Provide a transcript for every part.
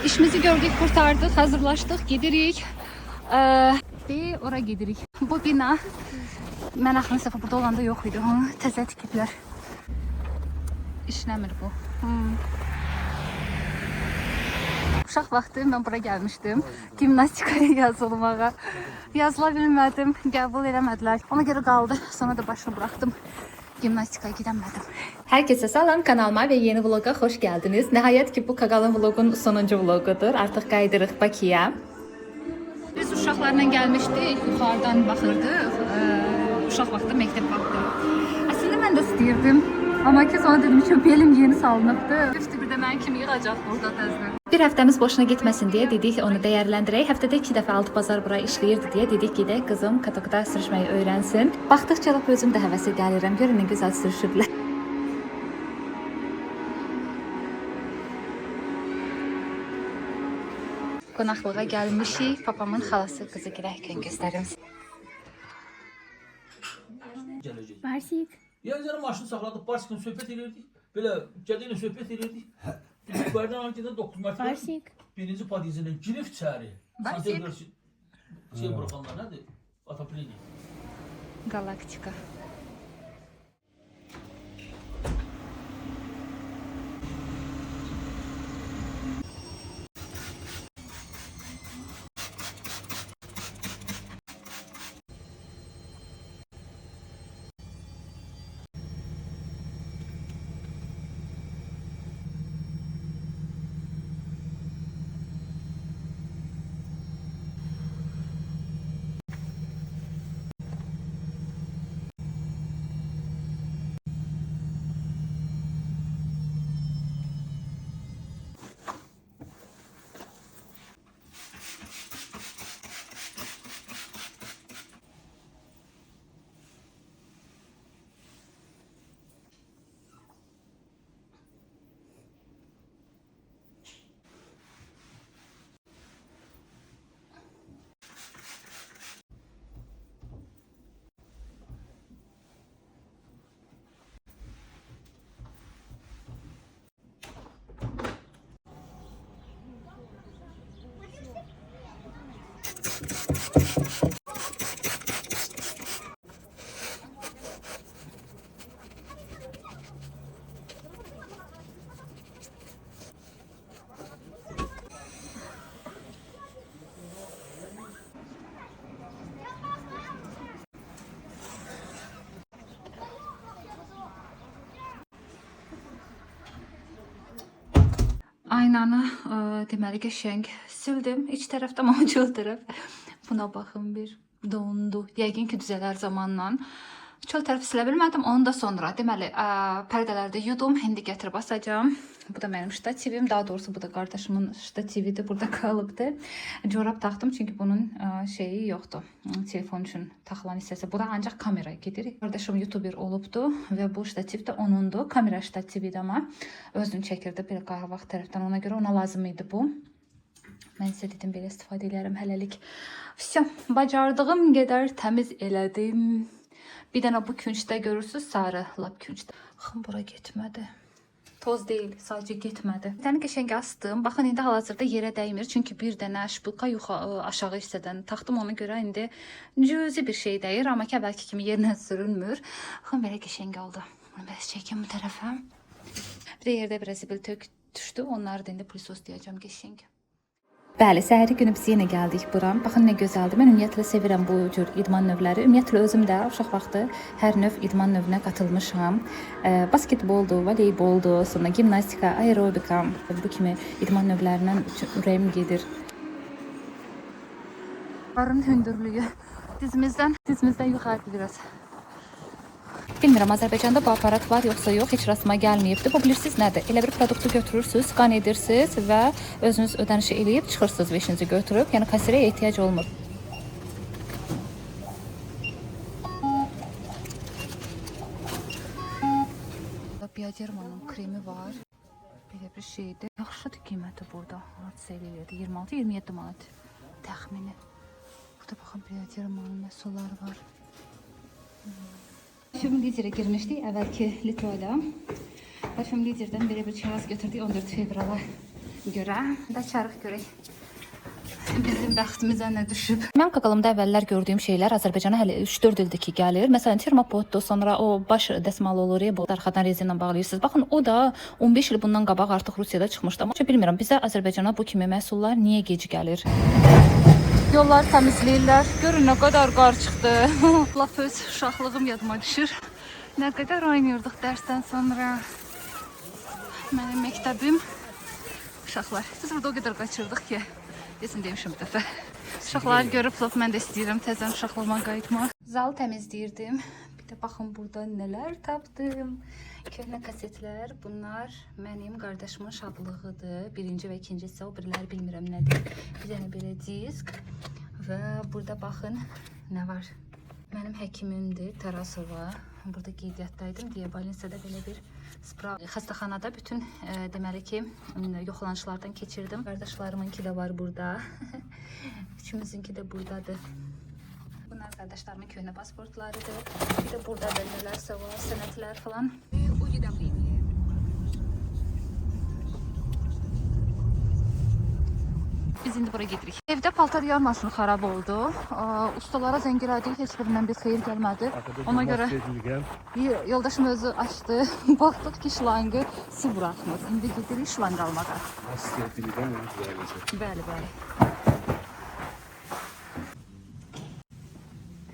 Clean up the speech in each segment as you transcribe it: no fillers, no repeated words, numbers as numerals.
İşimizi gördük, kurtardık, hazırlaştık, gidirik. Ve oraya gidirik. Bu bina, mən axırıncı səfər burada olanda yox idi. Onu təzə tikiblər. İşləmir bu. Uşaq vaxtı mən bura gəlmişdim. Gimnastikaya yazılmağa. Yazıla bilmədim, qəbul eləmədilər. Ona görə qaldı. Sonra da başını bıraktım. Gimnastikaya gidemedim. Herkese selam, kanalıma ve yeni vloga hoş geldiniz. Nihayet ki bu Kaqalın vlogun sonuncu vlogudur. Artık qaydırıq Bakıya. Biz uşaqlarla gəlmişdik, yuxarıdan baxırdıq. Uşaq vaxtı, məktəb vaxtı. Əslində mən də istəyirdim. Amma ki sonra dedim ki belim yeni salınıbdı. Üstü bir də mən kimi yığacaq burada təzə. Bir həftəmiz boşuna gitməsin deyə dedik onu dəyərləndirək. Həftədə 2 dəfə altı bazar bura işləyirdi deyə dedik gedək qızım katokda sürüşməyi öyrənsin. Baxdıqca lap özüm də həvəsə gəlirəm. Görün nə gözəl sürüşüblər. Qonaqlığa gəlmişik. Papamın xalası qızı girərkən göstərim. Barsik. Yani canım maşını sakladık, Barsik'le söhbət edirdik. Böyle cadıyla söhbət edirdik. Yukarıdan hankiden 9 Mart'ta Barsik. birinci padizine girip çağırıyor. Barsik. Şey bırakanlar nedir? Ataplini. Galaktika. Aynanı deməli qəşəng sildim. İç tərəfdə macul tərəf. Buna baxın bir dondu. Yəqin ki düzələr zamanla. Çöl tərəfi silə bilmədim. Onu da sonra deməli pərdələrdə yudum. İndi gətirib asacağım. Bu da mənim ştativim. Daha doğrusu bu da qardaşımın ştatividir. Burada qalıbdı. Corab taxdım çünki bunun şeyi yoxdur. Telefon üçün taxılan hissəsi. Bu da ancaq kamera gedir. Qardaşım YouTuber olubdu və bu ştativ də onundur. Kamera ştatividir amma özünü çəkirdi bir qarabaq tərəfdən. Ona görə ona lazım idi bu. Mən sizə dedim belə istifadə edərəm hələlik. Vəsə, bacardığım qədər təmiz elədim. Bir dənə bu küncdə görürsüz, sarı lap küncdə. Baxın, bura getmədi. Toz deyil, sadəcə getmədi. Bir dənə qəşəng astım. Baxın, indi hal-hazırda yerə dəymir. Çünki bir dənə şpulka aşağı hissədən taxdım. Ona görə indi cüzi bir şey dəyir. Amma ki, əvvəlki kimi yerinə sürünmür. Baxın, belə qəşəng oldu. Bunu biraz çəkəm bu tərəfə. Bir də yerdə biraz zibil tök düşdü. Onları da indi pulsos deyəcəm qəşəng. Bəli, səhəri günü biz yenə gəldik bura. Baxın nə gözəldir. Mən ümumiyyətlə sevirəm bu cür idman növləri. Ümumiyyətlə özüm də uşaq vaxtı hər növ idman növünə qatılmışam. Basketboldur, voleyboldur, sonra gimnastika, aerobika, bu kimi idman növlərindən ürəyim gedir. Qarın hündürlüyü dizimizdən yuxarıdır biraz. Bilmirəm, Azərbaycanda bu aparat var yoxsa yox, heç rastıma gəlməyibdi. Bu bilirsiniz nədir? Elə bir produktu götürürsünüz, skan edirsiniz və özünüz ödənişi eləyib çıxırsınız və işinizi götürüb. Yəni kassirə ehtiyac olmur. Biodermanın kremi var. Belə bir şeydir. Yaxşıdır qiyməti burada. Hadisə eləyirdi. 26-27 manat təxmini. Burada baxın Biodermanın məhsulları var. Parfüm Lider'e girmiştik əvvəlki Litoyla. Parfüm Lider'dən belə bir kağız götürdük 14 fevrala görə də çarıq görək. Bizim bəxtimizə nə düşüb. Mən qaqalımda əvvəllər gördüyüm şeylər Azərbaycana hələ 3-4 ildir ki gəlir. Məsələn, termopoddur, sonra o baş dəsmal olur ya, bu arxadan rezinlə bağlayırsınız. Baxın, o da 15 il bundan qabaq artıq Rusiyada çıxmışdı. Amma bilmirəm, bizə Azərbaycana bu kimi məhsullar niyə gec gəlir? Yolları təmizləyirlər. Görün nə qədər qar çıxdı. Laf öz uşaqlığım yadıma düşür. Nə qədər oynayırdıq dərsdən sonra. Mənim məktəbim. Uşaqlar, biz burada o qədər qaçırdıq ki, desin demişim bir dəfə. Uşaqları görüb laf mən də istəyirəm təzən uşaqlığıma qayıtmaq. Zalı təmizləyirdim. Bir də baxın burada nələr tapdım. Köhnə kasetlər. Bunlar mənim qardaşımın şadlığıdır. Birinci və ikincisi, o biriləri bilmirəm nədir. Bir dənə belə disk. Və burada baxın nə var. Mənim həkimimdir, Tarasova. Burada qeydiyyatdaydım deyə Balinsada belə bir xəstəxanada bütün deməli ki, yoxlanışlardan keçirdim. Qardaşlarımınki də var burada. Üçümüzünki də buradadır. Bunlar qardaşlarımın köhnə pasportlarıdır. Bir də burada da nələrsə var, sənədlər falan. Biz indi bura gedirik. Evdə paltar yarmasını xarab oldu. Ustalara zəng elədik, heç birindən bir xeyir gəlmədi. Ona görə yoldaşım özü açdı. Baxdıq ki, şlangı su buraxmır. İndi gedirik şlang almağa. Bəli, bəli.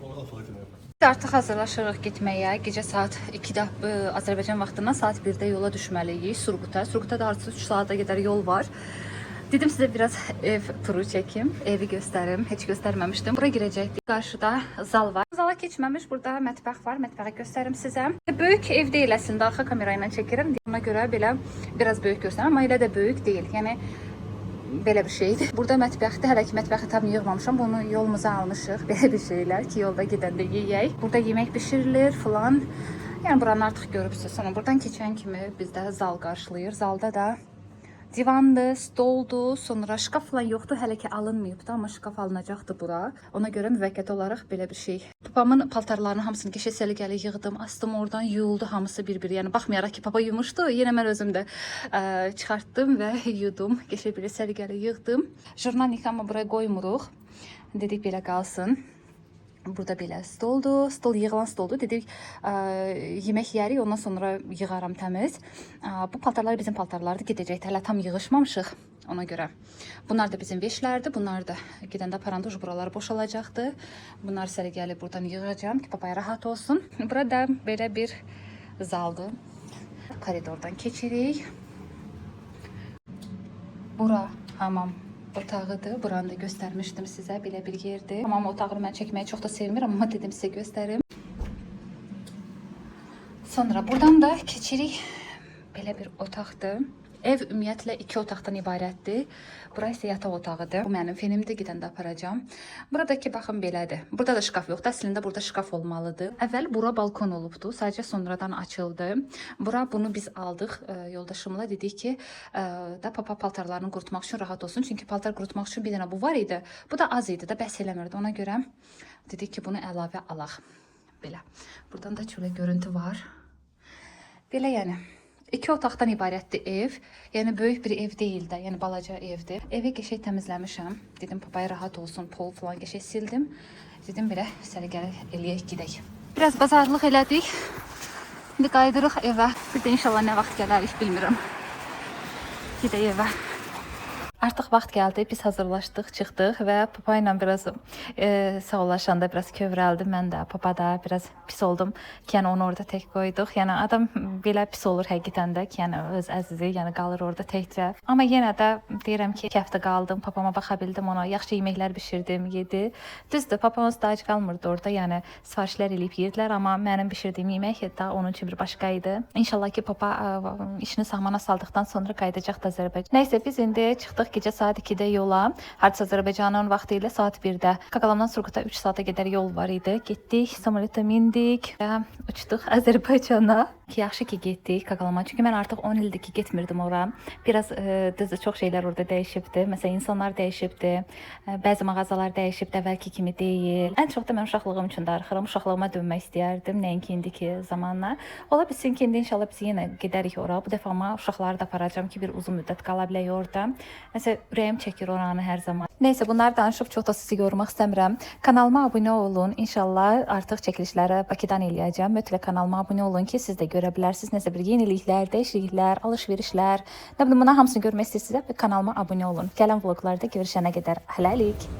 Biz artıq hazırlaşırıq getməyə. Gecə saat 2-də Azərbaycan vaxtından saat 1-də yola düşməliyik Surguta. Surguta da artıq 3 saata qədər yol var. Dedim sizə biraz ev turu çəkim, evi göstərim. Heç göstərməmişdim. Bura girəcəkdik. Qarşıda zal var. Zala keçməmiş burada mətbəx var. Mətbəxi göstərim sizə. Böyük ev deyil əslində. Arxa kamera ilə çəkirəm. Ona görə belə biraz böyük göstərirəm, amma elə də böyük deyil. Yəni belə bir şeydir. Burada mətbəxdə hələ ki mətbəxi tam yığmamışam. Bunu yolumuza almışıq. Belə bir şeylər ki, yolda gedəndə yeyək. Burada yemək bişirilir falan. Yəni buranı artıq görübsünüz. Sonra buradan keçən kimi bizdə zal qarşılayır. Zalda da divandır, stoldur, sonra şkaf falan yoxdur, hələ ki alınmayıbdı, amma şkaf alınacaqdı bura. Ona görə müvəqqəti olaraq belə bir şey. Papamın paltarlarını hamısını qəşəng səliqəli yığdım, astım oradan, yuyuldu hamısı bir-bir. Yəni baxmayaraq ki, papa yumuşdu, yenə mən özüm də çıxartdım və yudum, qəşəng bir səliqəli yığdım. Jurnalnik amma buraya qoymuruq. Dedik belə qalsın. Burada belə stoldur, stol yığılan stoldur. Dedik, yemək yeyərik, ondan sonra yığaram təmiz. Bu paltarlar bizim paltarlardır, gedəcəkdir. Hələ tam yığışmamışıq ona görə. Bunlar da bizim veşlərdir. Bunlar da gedəndə aparanda buraları boşalacaqdır. Bunlar səliqəli buradan yığacağam ki, papaya rahat olsun. Burada belə bir zaldır. Koridordan keçirik. Bura hamam otağıdır. Buranı da göstərmişdim sizə. Belə bir yerdir. Hamam otağını mən çəkməyi çox da sevmirəm, amma dedim sizə göstərim. Sonra buradan da keçirik. Belə bir otaqdır. Ev ümumiyyətlə 2 otaqdan ibarətdir. Bura isə yataq otağıdır. Bu mənim fenimdir, gedəndə aparacağam. Buradakı baxın belədir. Burada da şkaf yoxdur. Əslində burada şkaf olmalıdır. Əvvəl bura balkon olubdu. Sadəcə sonradan açıldı. Bura bunu biz aldıq. Yoldaşımla dedik ki, da papa paltarlarını qurutmaq üçün rahat olsun. Çünki paltar qurutmaq üçün bir dənə bu var idi. Bu da az idi də, bəs eləmirdi. Ona görə dedik ki, bunu əlavə alaq. Belə. Buradan da çölə görüntü var. Belə yəni. 2 otaqdan ibarətdir ev. Yəni böyük bir ev deyil də, yəni balaca evdir. Evi qəşəng təmizləmişəm. Dedim papaya rahat olsun, pol falan qəşəng sildim. Dedim belə səliqəli eləyək gedək. Biraz bazarlıq elədik. İndi qayıdırıq evə. Bir də inşallah nə vaxt gələrik bilmirəm. Gedək evə. Artıq vaxt gəldi, biz hazırlaşdıq, çıxdıq və papa ilə biraz sağollaşanda biraz kövrəldim. Mən də, papa da biraz pis oldum ki, yəni onu orada tək qoyduq. Yəni adam belə pis olur həqiqətən də ki, yəni öz əzizi, yəni qalır orada təkcə. Amma yenə də deyirəm ki, 2 həftə qaldım, papama baxa bildim, ona yaxşı yeməklər bişirdim, yedi. Düzdür, papamız da ac qalmırdı orada, yəni sifarişlər eləyib yedilər, amma mənim bişirdiyim yemək da onun üçün bir başqa idi. İnşallah ki, papa işini sahmana saldıqdan sonra qayıdacaq da Azərbaycan. Nəysə, biz indi çıxdıq, gecə saat 2-də yola. Hardasa Azərbaycanın vaxtı ilə saat 1-də. Kakalamdan Surguta 3 saata qədər yol var idi. Getdik, samolyota mindik və uçduq Azərbaycana. Ki yaxşı ki getdik Kakalama. Çünki mən artıq 10 ildir ki getmirdim ora. Biraz düzdür çox şeylər orada dəyişibdi. Məsələn, insanlar dəyişibdi. Bəzi mağazalar dəyişibdi, əvvəlki kimi deyil. Ən çox da mən uşaqlığım üçün darıxıram. Uşaqlığıma dönmək istəyərdim, nəinki indiki zamanlar. Ola bilsin ki, indi inşallah biz yenə gedərik ora. Bu dəfə amma uşaqları da aparacağam ki, bir uzun müddət qala bilək orada. Məsələn, ürəyim çəkir oranı hər zaman. Nəysə, bunları danışıb çox da sizi yormaq istəmirəm. Kanalıma abunə olun. İnşallah artıq çəkilişləri Bakıdan eləyəcəm. Mütləq kanalıma abunə olun ki, siz də görə bilərsiniz. Nəsə bir yeniliklər, dəyişikliklər, alış-verişlər. Nə bilim, buna hamısını görmək istəyirsinizsə kanalıma abunə olun. Gələn vloqlarda görüşənə qədər hələlik.